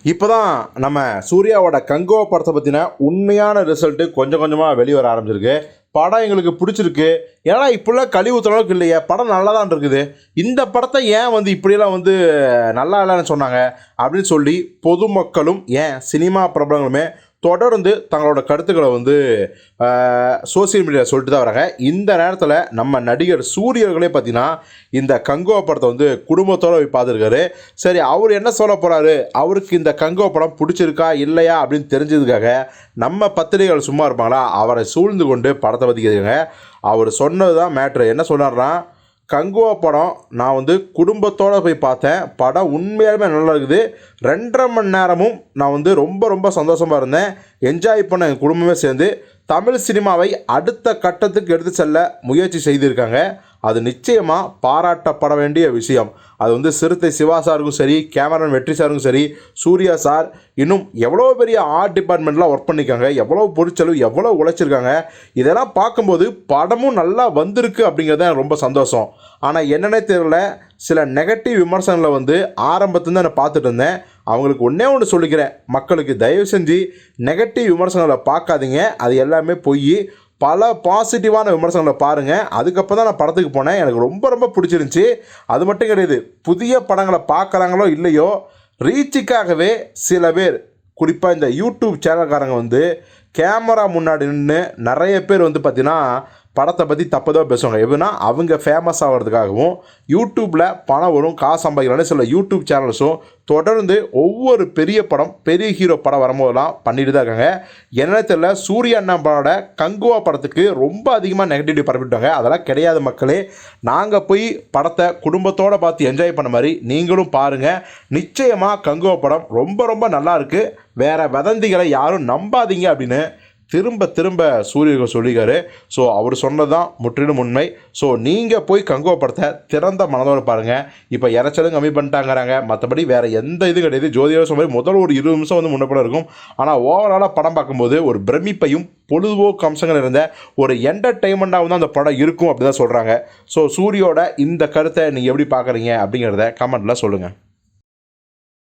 இப்போ தான் நம்ம சூர்யாவோட கங்குவா படத்தை பற்றின உண்மையான ரிசல்ட்டு கொஞ்சம் கொஞ்சமாக வெளியே வர ஆரம்பிச்சிருக்கு. படம் எங்களுக்கு பிடிச்சிருக்கு. ஏன்னா இப்படிலாம் கழிவு ஊத்துற அளவுக்கு இல்லையே, படம் நல்லா தான் இருக்குது. இந்த படத்தை ஏன் இப்படியெல்லாம் நல்லா இல்லைன்னு சொன்னாங்க அப்படின்னு சொல்லி பொதுமக்களும் ஏன் சினிமா பிரபலங்களுமே தொடர்ந்து தங்களோட கருத்துக்களை சோசியல் மீடியாவில் சொல்லிட்டு தான் வராங்க. இந்த நேரத்தில் நம்ம நடிகர் சூரியர்களே பார்த்தீங்கன்னா இந்த கங்குவா படத்தை குடும்பத்தோடு போய் பார்த்துருக்காரு. சரி, அவர் என்ன சொல்ல போகிறாரு, அவருக்கு இந்த கங்குவா படம் பிடிச்சிருக்கா இல்லையா அப்படின்னு தெரிஞ்சதுக்காக நம்ம பத்திரிகைகள் சும்மா இருப்பாங்களா, அவரை சூழ்ந்து கொண்டு படத்தை பற்றி கேட்குறாங்க. அவர் சொன்னது தான் மேட்ரு. என்ன சொன்னார்னா, கங்குவா படம் நான் குடும்பத்தோடு போய் பார்த்தேன். படம் உண்மையாலுமே நல்லா இருக்குது. 2.5 மணி நேரமும் நான் ரொம்ப ரொம்ப சந்தோஷமாக இருந்தேன். என்ஜாய் பண்ண என் குடும்பமே சேர்ந்து தமிழ் சினிமாவை அடுத்த கட்டத்துக்கு எடுத்து செல்ல முயற்சி செய்திருக்காங்க. அது நிச்சயமாக பாராட்டப்பட வேண்டிய விஷயம். அது சிறுத்தை சிவா சாருக்கும் சரி, கேமராமேன் வெற்றி சாருக்கும் சரி, சூர்யா சார் இன்னும் எவ்வளோ பெரிய ஆர்ட் டிபார்ட்மெண்ட்லாம் ஒர்க் பண்ணியிருக்காங்க, எவ்வளோ பொருட்செலவு, எவ்வளோ உழைச்சிருக்காங்க. இதெல்லாம் பார்க்கும்போது படமும் நல்லா வந்திருக்கு அப்படிங்கிறது தான் ரொம்ப சந்தோஷம். ஆனால் என்னன்னே தெரியல, சில நெகட்டிவ் விமர்சனங்களை ஆரம்பத்துலேருந்து நான் பார்த்துட்டு இருந்தேன். அவங்களுக்கு ஒன்று சொல்லிக்கிறேன், மக்களுக்கு தயவு செஞ்சு நெகட்டிவ் விமர்சனங்களை பார்க்காதீங்க. அது எல்லாமே பொய். பல பாசிட்டிவான விமர்சனங்களை பாருங்கள். அதுக்கப்புறம் தான் நான் படத்துக்கு போனேன். எனக்கு ரொம்ப ரொம்ப பிடிச்சிருந்துச்சி. அது மட்டும் கிடையாது, புதிய படங்களை பார்க்குறாங்களோ இல்லையோ, ரீச்சுக்காகவே சில பேர், குறிப்பாக இந்த யூடியூப் சேனல்காரங்க கேமரா முன்னாடி நின்று நிறைய பேர் பார்த்திங்கன்னா படத்தை பற்றி தப்புதான் பேசுவாங்க. எப்படின்னா, அவங்க ஃபேமஸ் ஆகிறதுக்காகவும் யூடியூப்பில் பணம் வரும், காசு சம்பாதிக்கலான்னு சில யூடியூப் சேனல்ஸும் தொடர்ந்து ஒவ்வொரு பெரிய படம், பெரிய ஹீரோ படம் வரும்போதெல்லாம் பண்ணிட்டு தான் இருக்காங்க. என்னென்ன தெரியல, சூர்யா அண்ணாவோட கங்குவா படத்துக்கு ரொம்ப அதிகமாக நெகட்டிவிட்டி பரப்பிட்டாங்க. அதெல்லாம் கிடையாது மக்களே. நாங்கள் போய் படத்தை குடும்பத்தோடு பார்த்து என்ஜாய் பண்ண மாதிரி நீங்களும் பாருங்கள். நிச்சயமாக கங்குவா படம் ரொம்ப ரொம்ப நல்லா இருக்குது. வேறு வதந்திகளை யாரும் நம்பாதீங்க அப்படின்னு திரும்ப திரும்ப சூரியர்கள் சொல்லிக்காரு. ஸோ அவர் சொன்னது தான் முற்றிலும் உண்மை. ஸோ நீங்கள் போய் கங்குவா படத்தை திறந்த மனதோடு பாருங்கள். இப்போ இறைச்சலும் கம்மி பண்ணிட்டாங்கிறாங்க, மற்றபடி வேறு எந்த இது கிடையாது. ஜோதியோட சொன்ன மாதிரி முதல் ஒரு 20 நிமிஷம் முன்னப்பட இருக்கும். ஆனால் ஓவராலாக படம் பார்க்கும்போது ஒரு பிரமிப்பையும் பொழுதுபோக்கு அம்சங்கள் இருந்த ஒரு என்டர்டெயின்மெண்ட்டாகவும் தான் அந்த படம் இருக்கும் அப்படி தான் சொல்கிறாங்க. ஸோ சூரியோட இந்த கருத்தை நீங்கள் எப்படி பார்க்குறீங்க அப்படிங்கிறத கமெண்ட்டில் சொல்லுங்கள்.